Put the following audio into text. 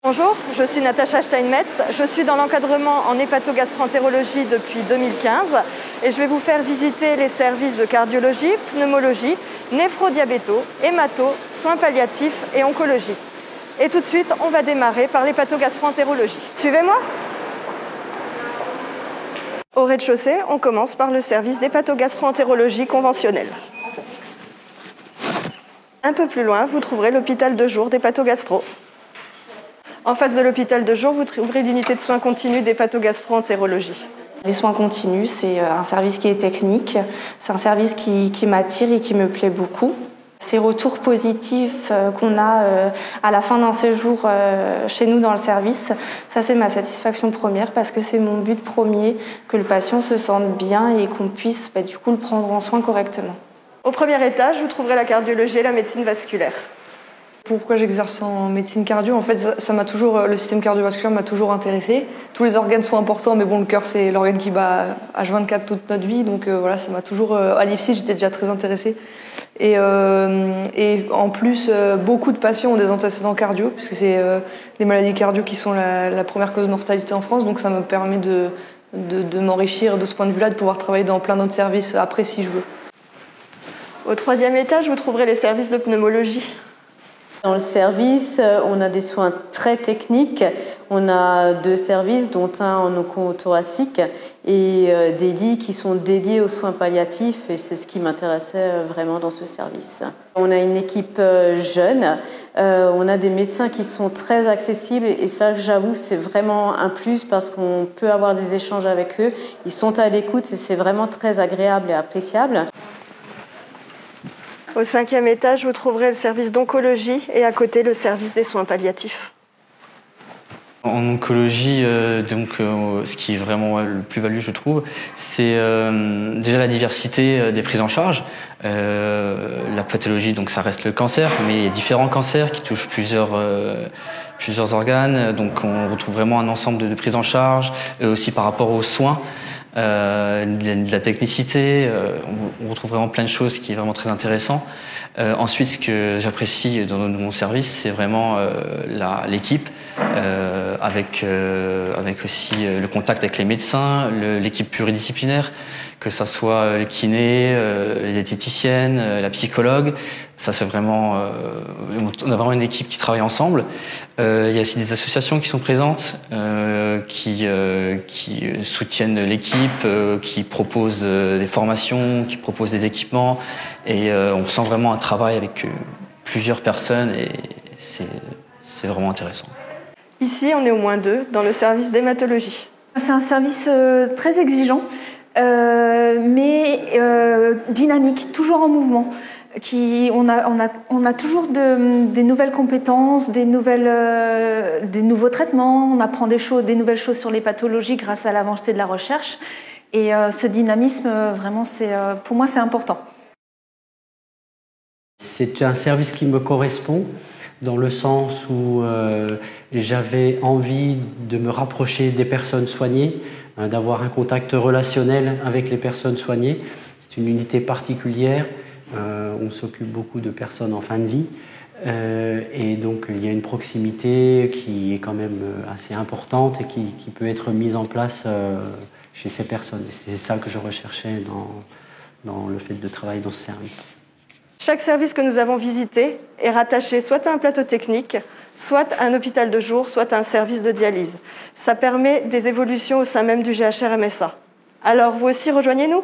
Bonjour, je suis Natacha Steinmetz, je suis dans l'encadrement en hépatogastroentérologie depuis 2015 et je vais vous faire visiter les services de cardiologie, pneumologie, néphrodiabéto, hémato, soins palliatifs et oncologie. Et tout de suite, on va démarrer par l'hépatogastroentérologie. Suivez-moi. Au rez-de-chaussée, on commence par le service d'hépatogastroentérologie conventionnelle. Un peu plus loin, vous trouverez l'hôpital de jour d'hépatogastro. En face de l'hôpital de jour, vous trouverez l'unité de soins continus d'hépatogastroentérologie. Les soins continus, c'est un service qui est technique, c'est un service qui m'attire et qui me plaît beaucoup. Ces retours positifs qu'on a à la fin d'un séjour chez nous dans le service, ça c'est ma satisfaction première parce que c'est mon but premier, que le patient se sente bien et qu'on puisse du coup le prendre en soin correctement. Au premier étage, vous trouverez la cardiologie et la médecine vasculaire. Pourquoi j'exerce en médecine cardio? En fait, le système cardiovasculaire m'a toujours intéressé. Tous les organes sont importants, mais bon, le cœur, c'est l'organe qui bat H24 toute notre vie. Donc voilà, ça m'a toujours... à l'IFSI, j'étais déjà très intéressée. Et en plus, beaucoup de patients ont des antécédents cardio, puisque c'est les maladies cardio qui sont la première cause de mortalité en France. Donc ça me permet de m'enrichir de ce point de vue-là, de pouvoir travailler dans plein d'autres services après si je veux. Au troisième étage, vous trouverez les services de pneumologie. Dans le service, on a des soins très techniques. On a 2 services, dont un en onco-thoracique et des lits qui sont dédiés aux soins palliatifs. Et c'est ce qui m'intéressait vraiment dans ce service. On a une équipe jeune. On a des médecins qui sont très accessibles. Et ça, j'avoue, c'est vraiment un plus parce qu'on peut avoir des échanges avec eux. Ils sont à l'écoute et c'est vraiment très agréable et appréciable. Au 5e étage, vous trouverez le service d'oncologie et à côté le service des soins palliatifs. En oncologie, ce qui est vraiment le plus-value, je trouve, c'est déjà la diversité des prises en charge. La pathologie, donc ça reste le cancer, mais il y a différents cancers qui touchent plusieurs organes. Donc on retrouve vraiment un ensemble de prises en charge, aussi par rapport aux soins. De la technicité, on retrouve vraiment plein de choses qui est vraiment très intéressant. Ensuite, ce que j'apprécie dans mon service, c'est vraiment l'équipe, avec aussi le contact avec les médecins, l'équipe pluridisciplinaire, que ça soit le kiné, les diététiciennes, la psychologue. Ça c'est vraiment, on a vraiment une équipe qui travaille ensemble. Il y a aussi des associations qui sont présentes, qui soutiennent l'équipe, qui proposent des formations, qui proposent des équipements, et on sent vraiment un travail avec plusieurs personnes, et c'est vraiment intéressant. Ici, on est au -2 dans le service d'hématologie. C'est un service très exigeant, mais dynamique, toujours en mouvement. On a toujours des nouvelles compétences, des nouveaux traitements. On apprend des nouvelles choses sur les pathologies grâce à l'avancée de la recherche. Et ce dynamisme, vraiment, pour moi, c'est important. C'est un service qui me correspond, dans le sens où j'avais envie de me rapprocher des personnes soignées, d'avoir un contact relationnel avec les personnes soignées. C'est une unité particulière. On s'occupe beaucoup de personnes en fin de vie et donc il y a une proximité qui est quand même assez importante et qui peut être mise en place chez ces personnes. C'est ça que je recherchais dans le fait de travailler dans ce service. Chaque service que nous avons visité est rattaché soit à un plateau technique, soit à un hôpital de jour, soit à un service de dialyse. Ça permet des évolutions au sein même du GHR MSA. Alors vous aussi, rejoignez-nous!